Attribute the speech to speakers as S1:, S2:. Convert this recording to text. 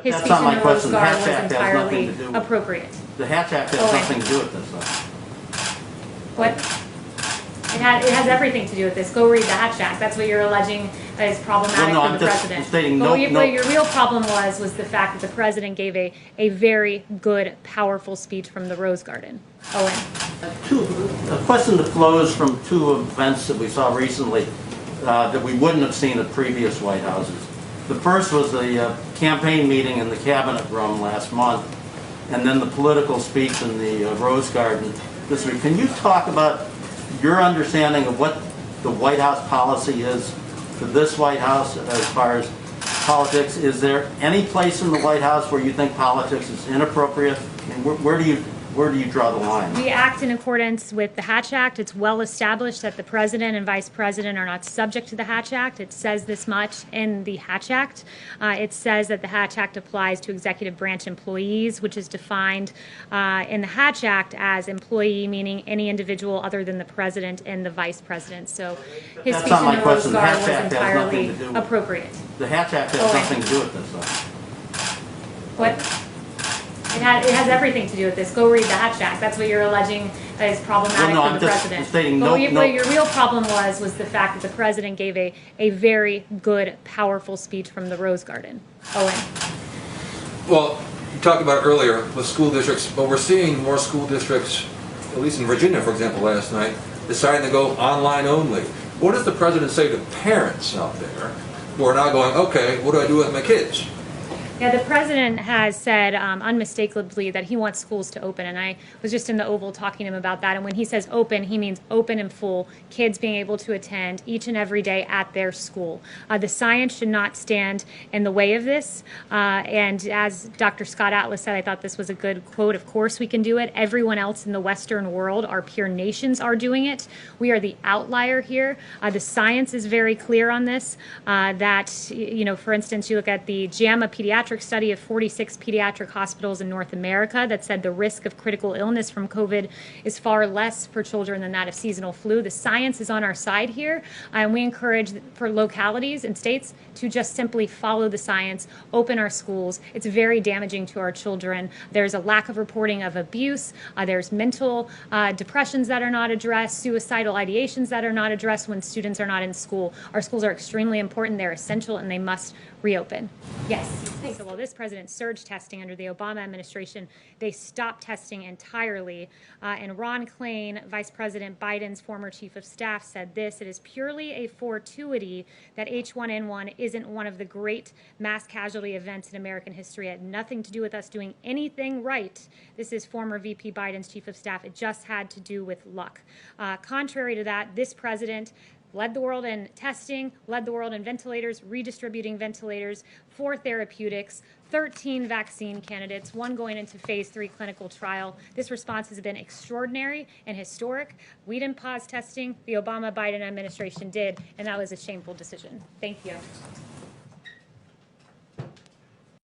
S1: His
S2: That's
S1: speech
S2: not
S1: in
S2: my
S1: the Rose
S2: question. The
S1: Garden
S2: Hatch
S1: was
S2: Act has
S1: entirely
S2: nothing to do with
S1: appropriate.
S2: The Hatch Act has nothing to do with this, though.
S1: What? It has everything to do with this. Go read the Hatch Act. That's what you're alleging is problematic
S2: Well, no,
S1: for the
S2: I'm just
S1: president.
S2: stating
S1: But
S2: no.
S1: what your real problem was the fact that the president gave a very good, powerful speech from the Rose Garden. Owen.
S2: A question that flows from two events that we saw recently that we wouldn't have seen at previous White Houses. The first was the campaign meeting in the cabinet room last month, and then the political speech in the Rose Garden this week. Can you talk about your understanding of what the White House policy is for this White House as far as politics? Is there any place in the White House where you think politics is inappropriate? I mean, where do you draw the line?
S1: We act in accordance with the Hatch Act. It's well established that the president and vice president are not subject to the Hatch Act. It says this much in the Hatch Act. It says that the Hatch Act applies to executive branch employees, which is defined in the Hatch Act as employee, meaning any individual other than the president and the vice president. So his speech in the Rose Garden was entirely appropriate.
S2: The Hatch Act has nothing to do with this, though.
S1: What? It has everything to do with this. Go read the Hatch Act. That's what you're alleging is problematic for the president.
S2: Stating
S1: but what your real problem was the fact that the president gave a very good, powerful speech from the Rose Garden. Owen.
S3: Well, you talked about it earlier with school districts, but we're seeing more school districts, at least in Virginia, for example, last night, deciding to go online only. What does the president say to parents out there who are now going, okay, what do I do with my kids?
S1: Yeah, the president has said unmistakably that he wants schools to open, and I was just in the Oval talking to him about that. And when he says open, he means open and full, kids being able to attend each and every day at their school. The science should not stand in the way of this. And as Dr. Scott Atlas said, I thought this was a good quote. Of course we can do it. Everyone else in the Western world, our peer nations, are doing it. We are the outlier here. The science is very clear on this. That, you know, for instance, you look at the JAMA pediatric study of 46 pediatric hospitals in North America that said the risk of critical illness from COVID is far less for children than that of seasonal flu. The science is on our side here, and we encourage for localities and states to just simply follow the science, open our schools. It's very damaging to our children. There's a lack of reporting of abuse. There's mental depressions that are not addressed, suicidal ideations that are not addressed when students are not in school. Our schools are extremely important. They're essential, and they must reopen. Yes. So while this president surged testing under the Obama administration, they stopped testing entirely. And Ron Klain, Vice President Biden's former chief of staff, said this: "It is purely a fortuity that H1N1 isn't one of the great mass casualty events in American history. It had nothing to do with us doing anything right." This is former VP Biden's chief of staff. It just had to do with luck. Contrary to that, this president led the world in testing, led the world in ventilators, redistributing ventilators, 4 therapeutics, 13 vaccine candidates, 1 going into phase 3 clinical trial. This response has been extraordinary and historic. We didn't pause testing. The Obama-Biden administration did, and that was a shameful decision. Thank you.